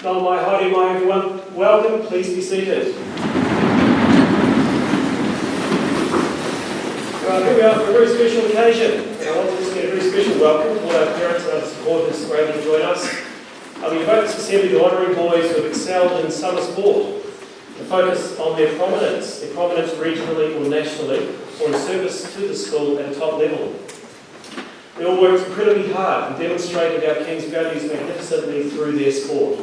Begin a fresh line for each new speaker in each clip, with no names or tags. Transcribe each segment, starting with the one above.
Nau mai, haere mai everyone. Welcome, please be seated. Here we are for a very special occasion. I want to extend a very special welcome to all our parents and our supporters who are able to join us. We invite sincerely the honouring boys who have excelled in summer sport to focus on their prominence regionally or nationally, or in service to the school at a top level. They all worked incredibly hard and demonstrated our King's values magnificently through their sport.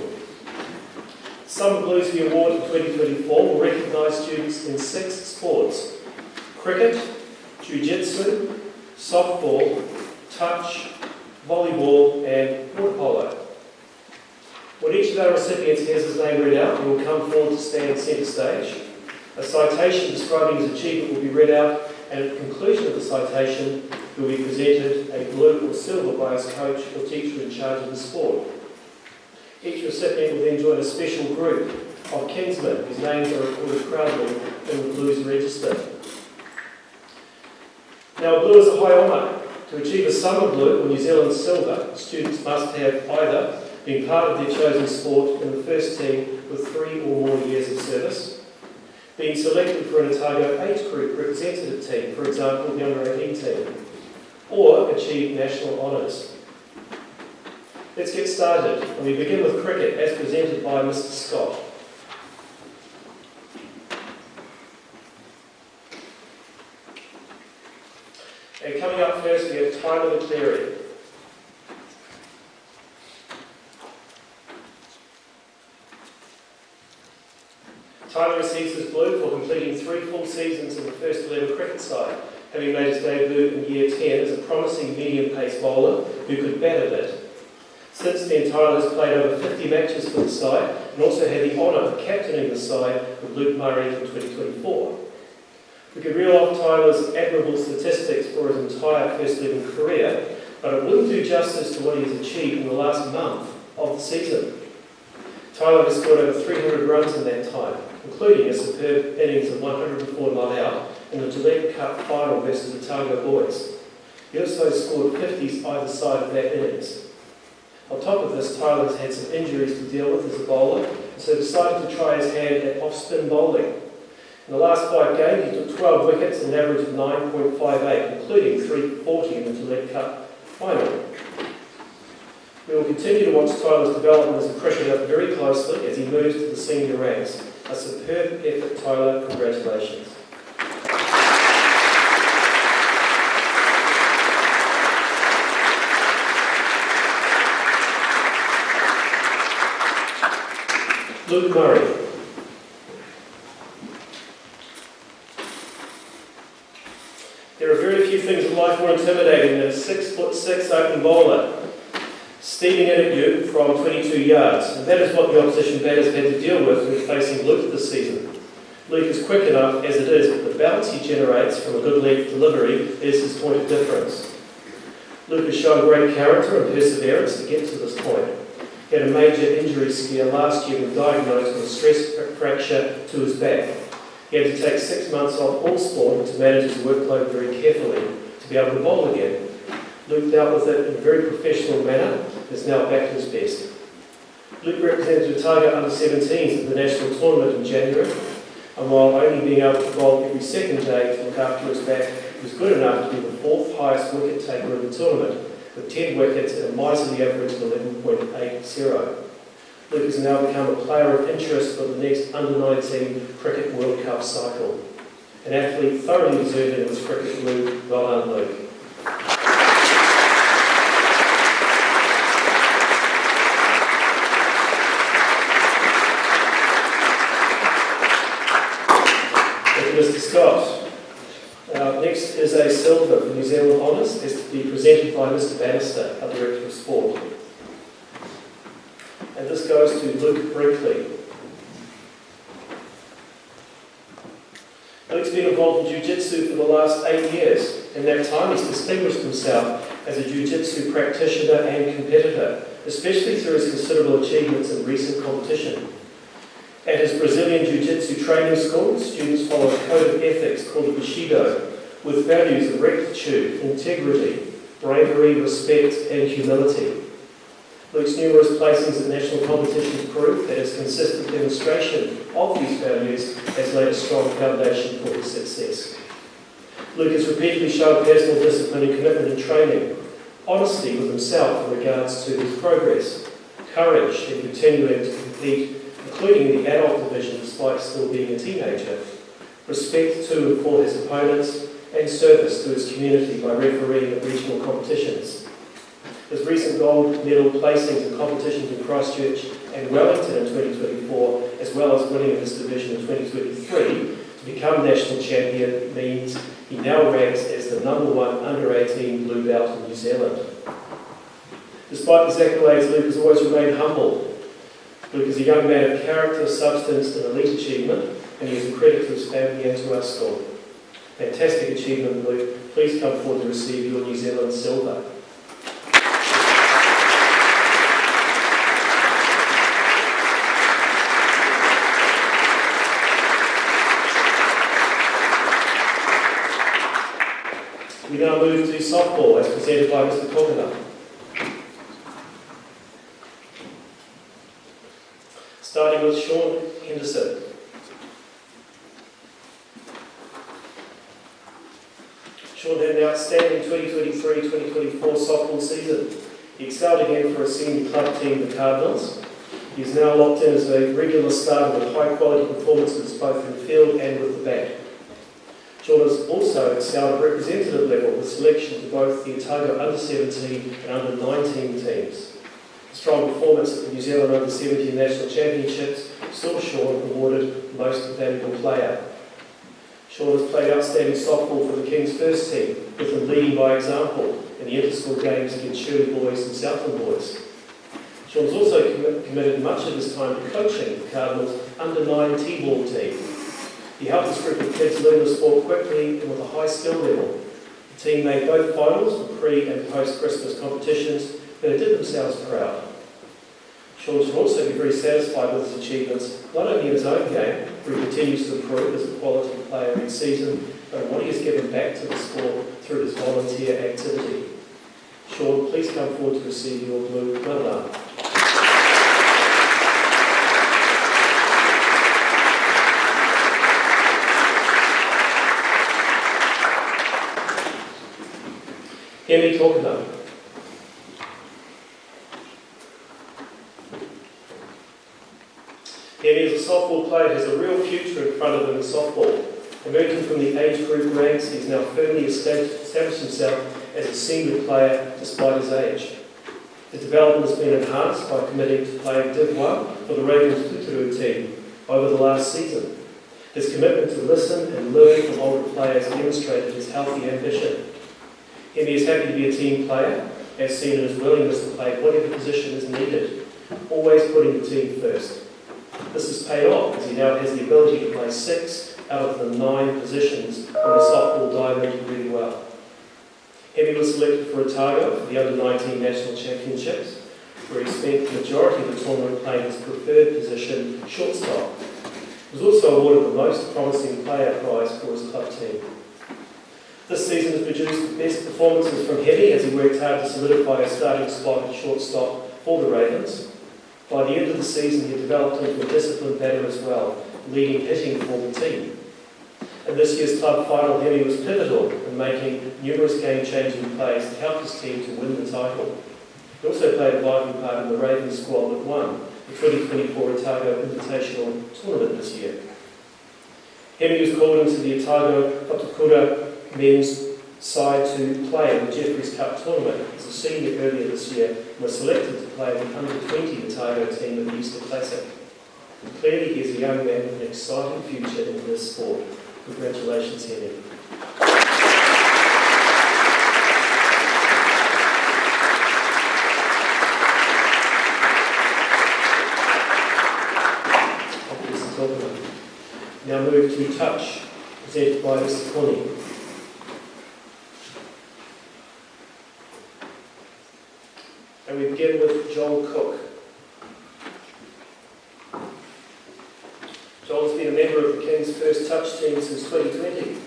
Summer Blues the Award in 2024 will recognise students in 6 sports: cricket, jiu-jitsu, softball, touch, volleyball and water polo. When each of our recipients has his name read out, he will come forward to stand centre stage. A citation describing his achievement will be read out, and at the conclusion of the citation, he will be presented a blue or silver by his coach or teacher in charge of the sport. Each recipient will then join a special group of Kingsmen whose names are recorded proudly in the Blues Register. Now, a blue is a high honour. To achieve a summer blue or New Zealand silver, students must have either been part of their chosen sport in the first team with 3 or more years of service, being selected for an Otago age group representative team, for example, the under 18 team, or achieve national honours. Let's get started, and we begin with cricket as presented by Mr. Scott. And coming up first, we have Tyler McCleary. Tyler receives his blue for completing 3 full seasons in the first 11 cricket side, having made his debut in year 10 as a promising medium-pace bowler who could bat a bit. Since then, Tyler has played over 50 matches for the side and also had the honour of captaining the side with Luke Murray in 2024. We could reel off Tyler's admirable statistics for his entire first 11 career, but it wouldn't do justice to what he has achieved in the last month of the season. Tyler has scored over 300 runs in that time, including a superb innings of 104 not out in the Gillette Cup final versus the Otago Boys. He also scored 50s either side of that innings. On top of this, Tyler has had some injuries to deal with as a bowler, and so decided to try his hand at off-spin bowling. In the last 5 games, he took 12 wickets and an average of 9.58, including 340 in the Gillette Cup final. We will continue to watch Tyler's development as a cricketer very closely as he moves to the senior ranks. A superb effort, Tyler. Congratulations. Luke Murray. There are very few things in life more intimidating than a 6'6" opening bowler steaming in at you from 22 yards, and that is what the opposition batters had to deal with when facing Luke this season. Luke is quick enough as it is, but the bounce he generates from a good leg delivery is his point of difference. Luke has shown great character and perseverance to get to this point. He had a major injury scare last year when diagnosed with a stress fracture to his back. He had to take 6 months off all sport to manage his workload very carefully to be able to bowl again. Luke dealt with it in a very professional manner and is now back to his best. Luke represented Otago under-17s at the national tournament in January, and while only being able to bowl every second day to look after his back, he was good enough to be the 4th highest wicket taker in the tournament, with 10 wickets and a miserly average of 11.80. Luke has now become a player of interest for the next under-19 Cricket World Cup cycle. An athlete thoroughly deserving of his cricket blue. Well done, Luke. Mr. Scott. Next is a silver for New Zealand Honours, is to be presented by Mr. Bannister, our Director of Sport. And this goes to Luke Brinkley. Luke's been involved in Jiu-Jitsu for the last 8 years. In that time, he's distinguished himself as a Jiu-Jitsu practitioner and competitor, especially through his considerable achievements in recent competition. At his Brazilian Jiu-Jitsu training school, students follow a code of ethics called Bushido, with values of rectitude, integrity, bravery, respect, and humility. Luke's numerous placings at national competitions prove that his consistent demonstration of these values has laid a strong foundation for his success. Luke has repeatedly shown personal discipline and commitment in training, honesty with himself in regards to his progress, courage in continuing to compete, including in the adult division despite still being a teenager, respect to and for his opponents, and service to his community by refereeing at regional competitions. His recent gold medal placings in competitions in Christchurch and Wellington in 2024, as well as winning in this division in 2023, to become national champion means he now ranks as the #1 under-18 blue belt in New Zealand. Despite these accolades, Luke has always remained humble. Luke is a young man of character, substance, and elite achievement, and he is a credit to his family and to our school. Fantastic achievement, Luke. Please come forward to receive your New Zealand silver. We now move to softball, as presented by Mr. Kokona. Starting with Sean Henderson. Sean had an outstanding 2023-2024 softball season. He excelled again for a senior club team, the Cardinals. He is now locked in as a regular starter with high-quality performances both in the field and with the bat. Sean has also excelled at representative level with selection to both the Otago under-17 and under-19 teams. A strong performance at the New Zealand under-17 National Championships saw Sean awarded Most Valuable Player. Sean has played outstanding softball for the Kings first team, with him leading by example in the inter-school games against Shirley Boys and Southland Boys. Sean has also committed much of his time to coaching the Cardinals under-9 T-ball team. He helped this group of kids learn the sport quickly and with a high skill level. The team made both finals for pre- and post-Christmas competitions, but they did themselves proud. Sean should also be very satisfied with his achievements, not only in his own game, where he continues to improve as a quality player each season, but in what he has given back to the sport through his volunteer activity. Sean, please come forward to receive your blue medal. Hemi Tokona. Hemi, as a softball player, has a real future in front of him in softball. Emerging from the age group ranks, he's now firmly established himself as a senior player despite his age. His development has been enhanced by committing to playing Div 1 for the Ravens Pūturu team over the last season. His commitment to listen and learn from older players demonstrated his healthy ambition. Hemi is happy to be a team player, as seen in his willingness to play whatever position is needed, always putting the team first. This has paid off as he now has the ability to play 6 out of the 9 positions on the softball diamond really well. Hemi was selected for Otago for the Under-19 National Championships, where he spent the majority of the tournament playing his preferred position, shortstop. He was also awarded the Most Promising Player prize for his club team. This season has produced the best performances from Hemi as he worked hard to solidify a starting spot at shortstop for the Ravens. By the end of the season, he developed into a disciplined batter as well, leading hitting for the team. In this year's club final, Hemi was pivotal in making numerous game-changing plays to help his team to win the title. He also played a vital part in the Ravens squad that won the 2024 Otago Invitational Tournament this year. Hemi was called into the Otago Whatukura men's side to play in the Jeffreys Cup tournament as a senior earlier this year and was selected to play the under-20 Otago team at the Easter Classic. Clearly he is a young man with an exciting future in this sport. Congratulations, Hemi. Now move to touch, presented by Mr. Connie. And we begin with Joel Cook. Joel's been a member of the King's first touch team since 2020,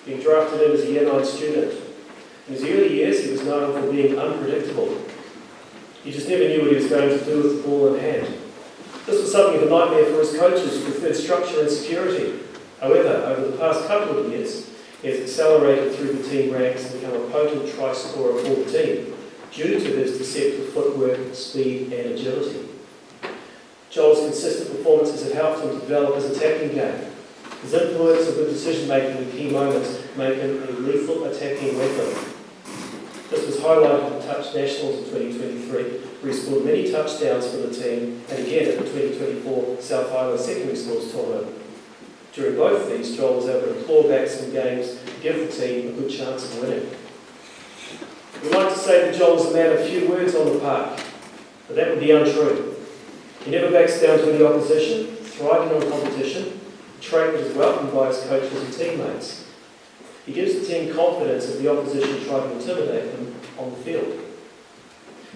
being drafted in as a Year 9 student. In his early years, he was known for being unpredictable. He just never knew what he was going to do with the ball in hand. This was something of a nightmare for his coaches who preferred structure and security. However, over the past couple of years, he has accelerated through the team ranks and become a potent try scorer for the team due to his deceptive footwork, speed and agility. Joel's consistent performances have helped him to develop his attacking game. His influence and good decision-making in key moments make him a lethal attacking weapon. This was highlighted at the Touch Nationals in 2023, where he scored many touchdowns for the team, and again at the 2024 South Island Secondary Schools tournament. During both these, Joel was able to claw back some games to give the team a good chance of winning. We like to say that Joel was a man of few words on the park, but that would be untrue. He never backs down to any opposition, thriving on competition, a trait that is welcomed by his coaches and teammates. He gives the team confidence if the opposition try to intimidate them on the field.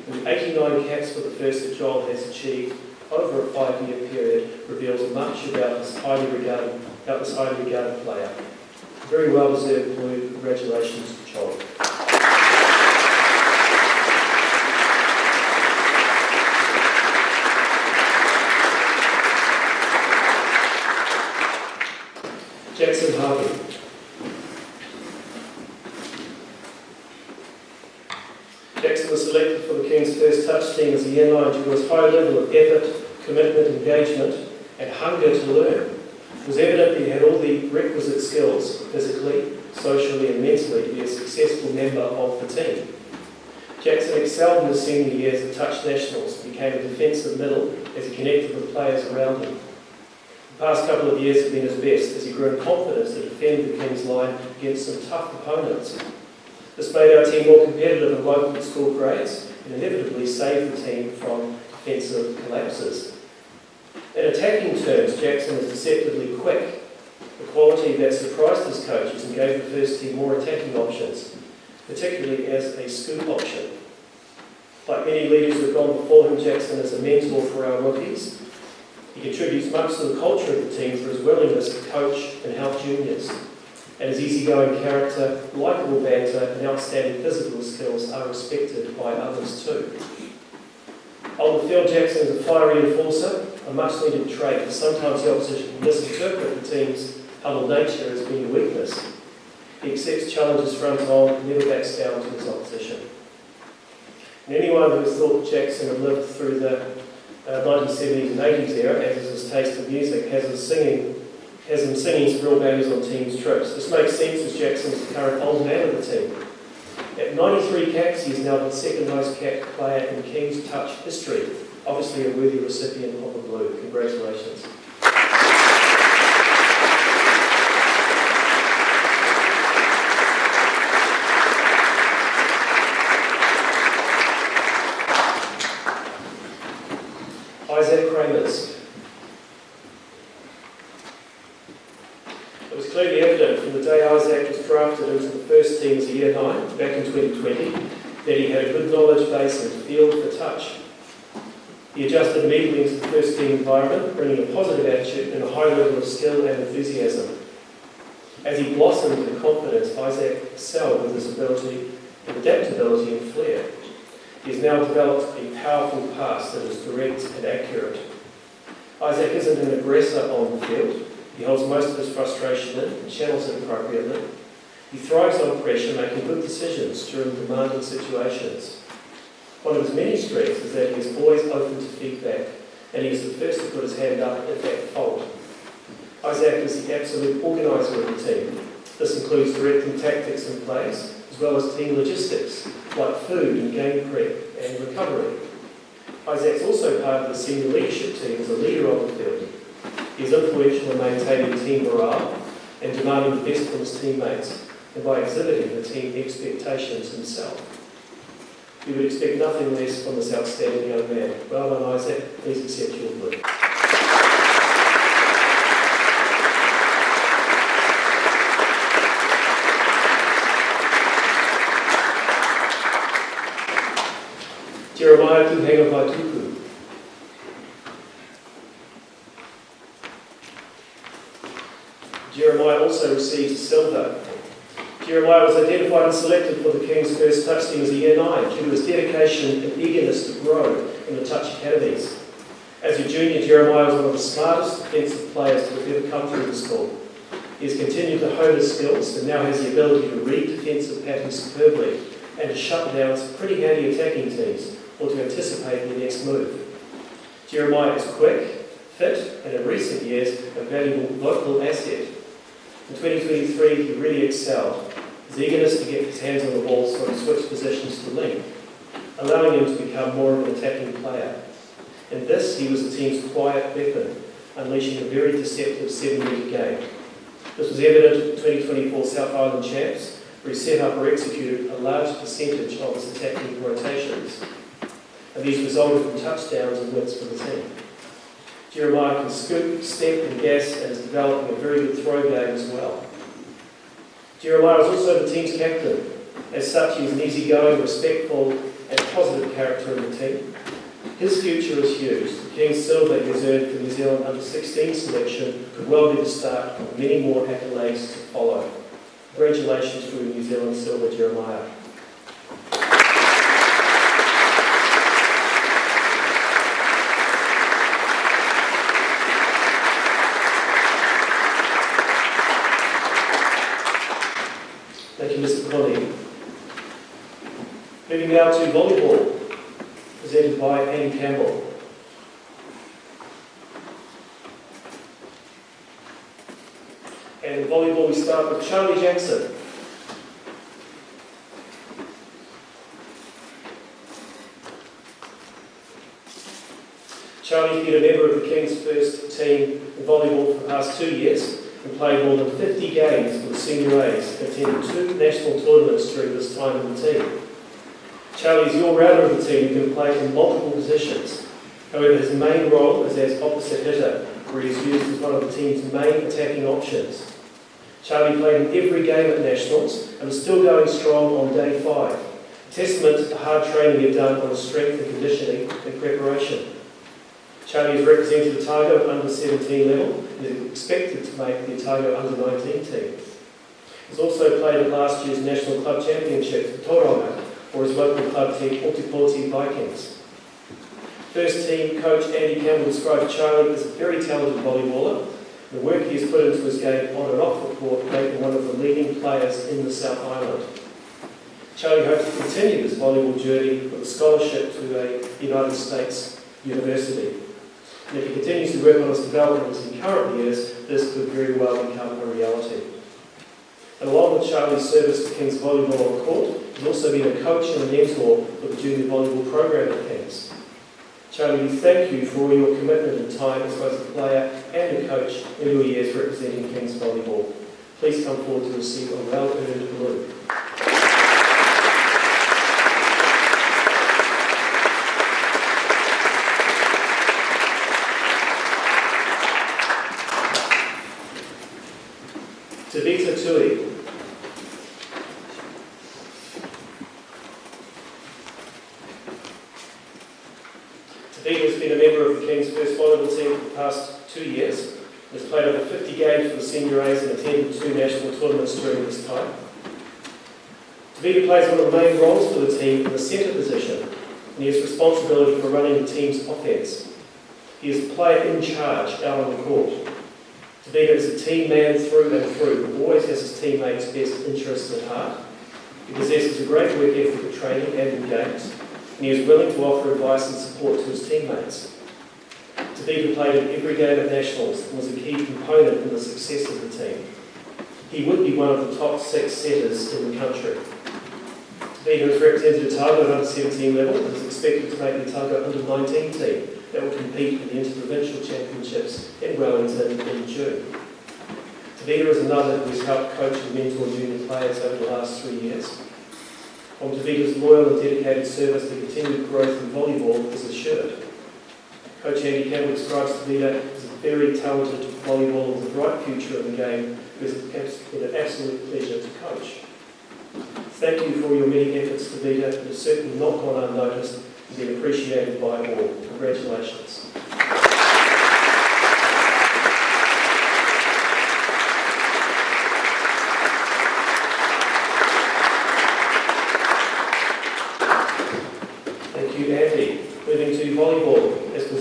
And the 89 caps for the first that Joel has achieved over a 5-year period reveals much about this highly regarded player. Very well deserved blue. Congratulations to Joel. Jackson Harvey. Jackson was selected for the King's first touch team as a Year 9 due to his high level of effort, commitment, engagement and hunger to learn. It was evident that he had all the requisite skills, physically, socially and mentally, to be a successful member of the team. Jackson excelled in his senior years at Touch Nationals and became a defensive middle as he connected with players around him. The past couple of years have been his best as he grew in confidence to defend the King's line against some tough opponents. This made our team more competitive in local school grades and inevitably saved the team from defensive collapses. In attacking terms, Jackson is deceptively quick, a quality that surprised his coaches and gave the first team more attacking options, particularly as a scoop option. Like many leaders who have gone before him, Jackson is a mentor for our rookies. He contributes much to the culture of the team through his willingness to coach and help juniors. And his easygoing character, likeable banter and outstanding physical skills are respected by others too. On the field, Jackson is a fiery enforcer, a much-needed trait, but sometimes the opposition can misinterpret the team's humble nature as being a weakness. He accepts challenges front on and never backs down to his opposition. And anyone who has thought Jackson had lived through the 1970s and 80s era, as is his taste in music, has him singing some real values on teams' trips. This makes sense as Jackson is the current old man of the team. At 93 caps, he is now the second most capped player in King's Touch history. Obviously a worthy recipient of the blue. Congratulations. Isaac Kramers. It was clearly evident from the day Isaac was drafted into the first team as a Year 9 back in 2020 that he had a good knowledge base and feel for touch. He adjusted immediately into the first team environment, bringing a positive attitude and a high level of skill and enthusiasm. As he blossomed in confidence, Isaac excelled with his ability and adaptability and flair. He has now developed a powerful pass that is direct and accurate. Isaac isn't an aggressor on the field. He holds most of his frustration in and channels it appropriately. He thrives on pressure, making good decisions during demanding situations. One of his many strengths is that he is always open to feedback, and he is the first to put his hand up if at fault. Isaac is the absolute organiser of the team. This includes directing tactics and plays, as well as team logistics, like food and game prep and recovery. Isaac's also part of the senior leadership team as a leader on the field. He is influential in maintaining team morale and demanding the best from his teammates, and by exhibiting the team expectations himself. We would expect nothing less from this outstanding young man. Well done, Isaac. Please accept your blue. Jeremiah Tuhega Vaituku. Jeremiah also receives silver. Jeremiah was identified and selected for the King's first touch team as a Year 9 due to his dedication and eagerness to grow in the touch academies. As a junior, Jeremiah was one of the smartest defensive players to have ever come through the school. He has continued to hone his skills and now has the ability to read defensive patterns superbly and to shut down some pretty handy attacking teams or to anticipate their next move. Jeremiah is quick, fit, and in recent years, a valuable local asset. In 2023, he really excelled. His eagerness to get his hands on the ball saw him switch positions to length, allowing him to become more of an attacking player. In this, he was the team's quiet weapon, unleashing a very deceptive 7-metre game. This was evident at the 2024 South Island Champs, where he set up or executed a large percentage of his attacking rotations, and these resulted from touchdowns and wins for the team. Jeremiah can scoop, step and gas and is developing a very good throw game as well. Jeremiah is also the team's captain. As such, he is an easygoing, respectful and positive character in the team. His future is huge. The King's silver he has earned for New Zealand under-16 selection could well be the start of many more accolades to follow. Congratulations to New Zealand silver, Jeremiah. Thank you, Mr. Connie. Moving now to volleyball, presented by Annie Campbell. And in volleyball, we start with Charlie Jackson. Charlie's been a member of the King's first team in volleyball for the past 2 years and played more than 50 games for the Senior A's, attending 2 national tournaments during this time in the team. Charlie is the all-rounder of the team who can play in multiple positions. However, his main role is as opposite hitter, where he is used as one of the team's main attacking options. Charlie played in every game at Nationals and is still going strong on day 5, a testament to the hard training he had done on his strength and conditioning and preparation. Charlie has represented Otago at under-17 level and is expected to make the Otago under-19 team. He's also played in last year's National Club Championship for Tauranga for his local club team, Ōtepoti Vikings. First team coach Andy Campbell described Charlie as a very talented volleyballer. The work he has put into his game on and off the court make him one of the leading players in the South Island. Charlie hopes to continue his volleyball journey with a scholarship to a United States university. And if he continues to work on his development as he currently is, this could very well become a reality. And along with Charlie's service to King's volleyball on court, he's also been a coach and a mentor for the junior volleyball program at King's. Charlie, we thank you for all your commitment and time as both a player and a coach in your years representing King's volleyball. Please come forward to receive a well-earned balloon. Tavita Tui. Tavita has been a member of the King's first volleyball team for the past 2 years. Has played over 50 games for the Senior A's and attended 2 national tournaments during this time. Tavita plays one of the main roles for the team in the centre position, and he has responsibility for running the team's offence. He is the player in charge out on the court. Tavita is a team man through and through, who always has his teammates' best interests at heart. He possesses a great work ethic at training and in games, and he is willing to offer advice and support to his teammates. Tavita played in every game at Nationals and was a key component in the success of the team. He would be one of the top 6 setters in the country. Tavita has represented Otago at under-17 level and is expected to make the Otago under-19 team that will compete in the Interprovincial Championships in Wellington in June. Tavita is another who has helped coach and mentor junior players over the last 3 years. From Tavita's loyal and dedicated service, the continued growth in volleyball is assured. Coach Andy Campbell describes Tavita as a very talented volleyballer with a bright future in the game, who has been an absolute pleasure to coach. Thank you for your many efforts, Tavita. It has certainly not gone unnoticed and been appreciated by all. Congratulations.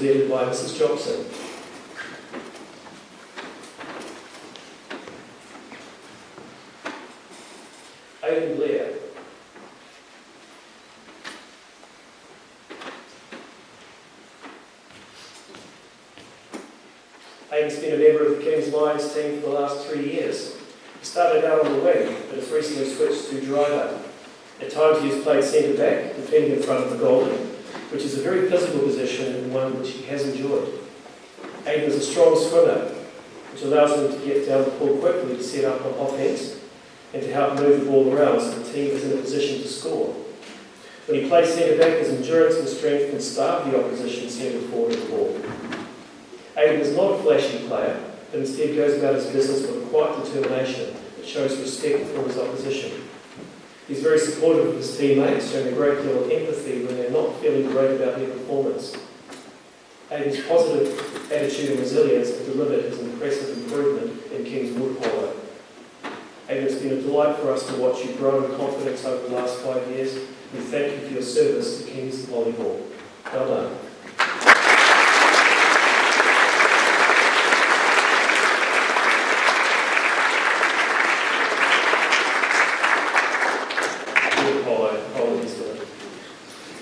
presented by Mrs. Jobson. Aidan Blair. Aidan's been a member of the Kings Lions team for the last 3 years. He started out on the wing, but has recently switched to driver. At times he has played centre back, defending in front of the goalie, which is a very physical position and one which he has enjoyed. Aidan is a strong swimmer, which allows him to get down the ball quickly to set up on offence and to help move the ball around so the team is in a position to score. When he plays centre back, his endurance and strength can starve the opposition centre forward of the ball. Aidan is not a flashy player, but instead goes about his business with a quiet determination that shows respect for his opposition. He's very supportive of his teammates, showing a great deal of empathy when they're not feeling great about their performance. Aidan's positive attitude and resilience have delivered his impressive improvement in King's Wood Polo. Aidan, it's been a delight for us to watch you grow in confidence over the last 5 years. We thank you for your service to King's Volleyball. Well done.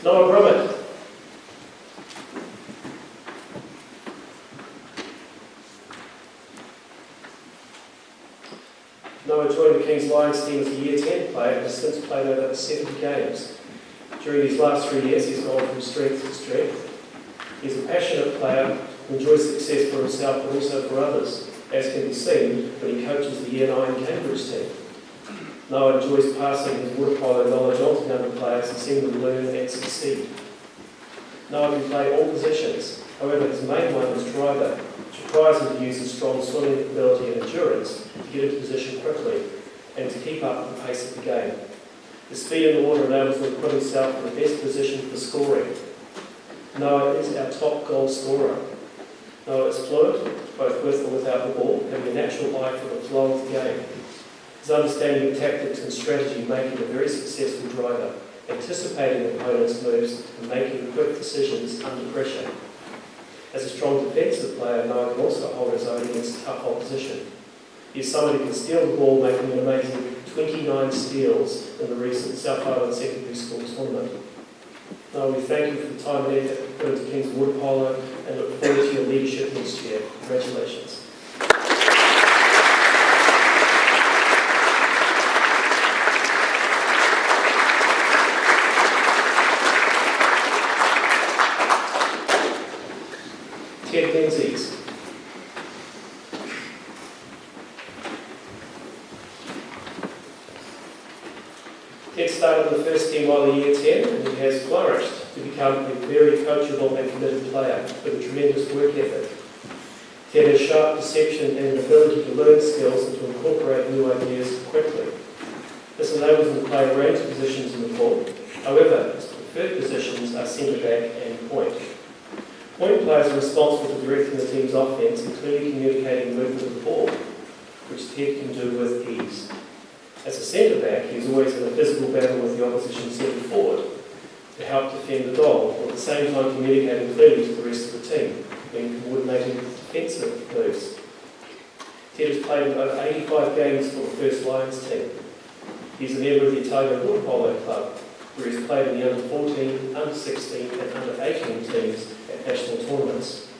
Noah Brummett. Noah joined the Kings Lions team as a Year 10 player and has since played over 70 games. During these last 3 years, he's gone from strength to strength. He's a passionate player who enjoys success for himself but also for others, as can be seen when he coaches the Year 9 Cambridge team. Noah enjoys passing his water polo knowledge on to younger players and seeing them learn and succeed. Noah can play all positions, however his main one is driver, which requires him to use his strong swimming ability and endurance to get into position quickly and to keep up with the pace of the game. His speed in the water enables him to put himself in the best position for scoring. Noah is our top goal scorer. Noah is fluid, both with or without the ball, having a natural eye for the flow of the game. His understanding of tactics and strategy make him a very successful driver, anticipating opponents' moves and making quick decisions under pressure. As a strong defensive player, Noah can also hold his own against tough opposition. He is someone who can steal the ball, making an amazing 29 steals in the recent South Island Secondary School tournament. Noah, we thank you for the time and effort you put into King's Water Polo and look forward to your leadership next year. Congratulations. Ted Menzies. Ted started the first team while a Year 10 and he has flourished to become a very coachable and committed player with a tremendous work ethic. Ted has sharp perception and an ability to learn skills and to incorporate new ideas quickly. This enables him to play a range of positions in the ball. However, his preferred positions are centre back and point. Point players are responsible for directing the team's offence and clearly communicating the movement of the ball, which Ted can do with ease. As a centre back, he is always in a physical battle with the opposition centre forward to help defend the goal, while at the same time communicating clearly to the rest of the team and coordinating defensive moves. Ted has played in over 85 games for the First Lions team. He is a member of the Otago Water Polo Club, where he has played in the under-14, under-16 and under-18 teams at national tournaments.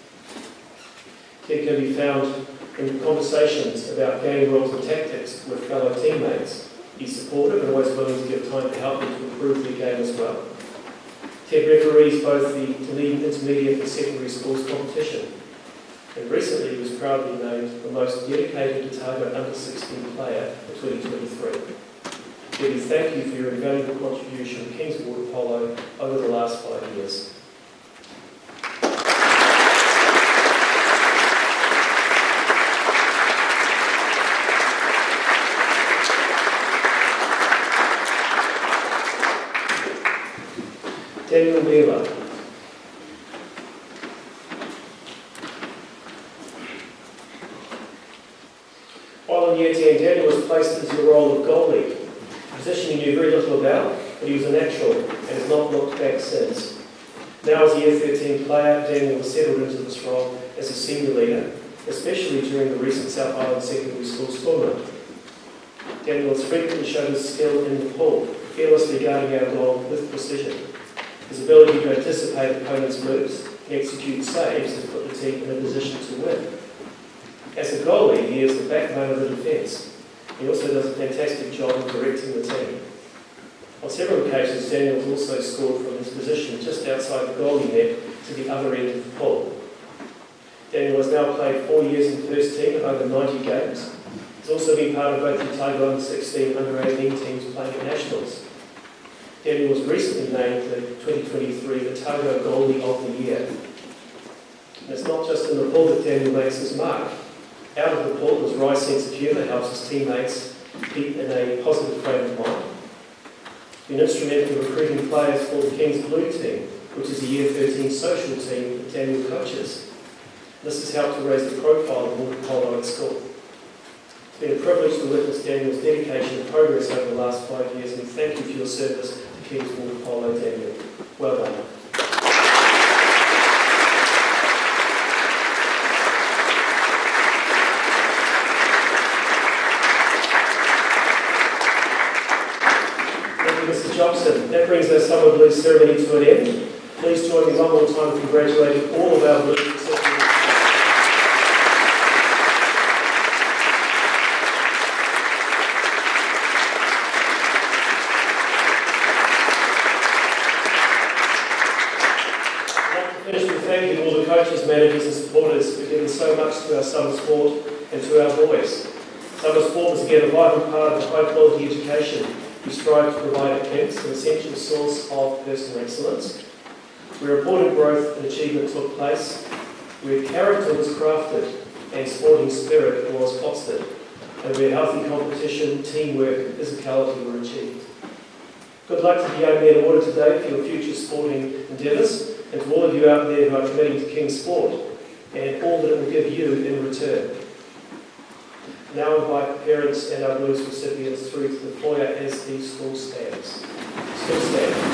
Ted can be found in conversations about game rules and tactics with fellow teammates. He's supportive and always willing to give time to help them to improve their game as well. Ted referees both the Dunedin Intermediate and Secondary Schools competition, and recently he was proudly named the most dedicated Otago under-16 player for 2023. Ted, we thank you for your invaluable contribution to King's Water Polo over the last 5 years. Daniel Wheeler. While in Year 10, Daniel was placed into the role of goalie, a position he knew very little about, but he was a natural and has not looked back since. Now as a Year 13 player, Daniel has settled into this role as a senior leader, especially during the recent South Island Secondary Schools tournament. Daniel has frequently shown his skill in the pool, fearlessly guarding our goal with precision. His ability to anticipate opponents' moves and execute saves has put the team in a position to win. As a goalie, he is the backbone of the defence. He also does a fantastic job of directing the team. On several occasions, Daniel has also scored from his position just outside the goalie net to the other end of the pool. Daniel has now played 4 years in the first team and over 90 games. He's also been part of both the Otago Under-16 and Under-18 teams playing at Nationals. Daniel was recently named the 2023 Otago Goalie of the Year. And it's not just in the pool that Daniel makes his mark. Out of the pool, his wry sense of humour helps his teammates keep in a positive frame of mind. He's been instrumental in recruiting players for the Kings Blue team, which is a Year 13 social team that Daniel coaches. This has helped to raise the profile of water polo at school. It's been a privilege to witness Daniel's dedication and progress over the last 5 years, and thank you for your service to Kings Water Polo, Daniel. Well done. Mr. Jobson. That brings our Summer Blues ceremony to an end. Please join me one more time in congratulating all of our Blues recipients. I'd like to finish with thanking all the coaches, managers and supporters for giving so much to our summer sport and to our boys. Summer sport was again a vital part of the high quality education we strive to provide at Kings, an essential source of personal excellence, where important growth and achievement took place, where character was crafted and sporting spirit was fostered, and where healthy competition, teamwork and physicality were achieved. Good luck to the young men awarded today for your future sporting endeavours, and to all of you out there who are committing to King's sport, and all that it will give you in return. Now invite parents and our Blues recipients through to the foyer as the school stands. Still stand.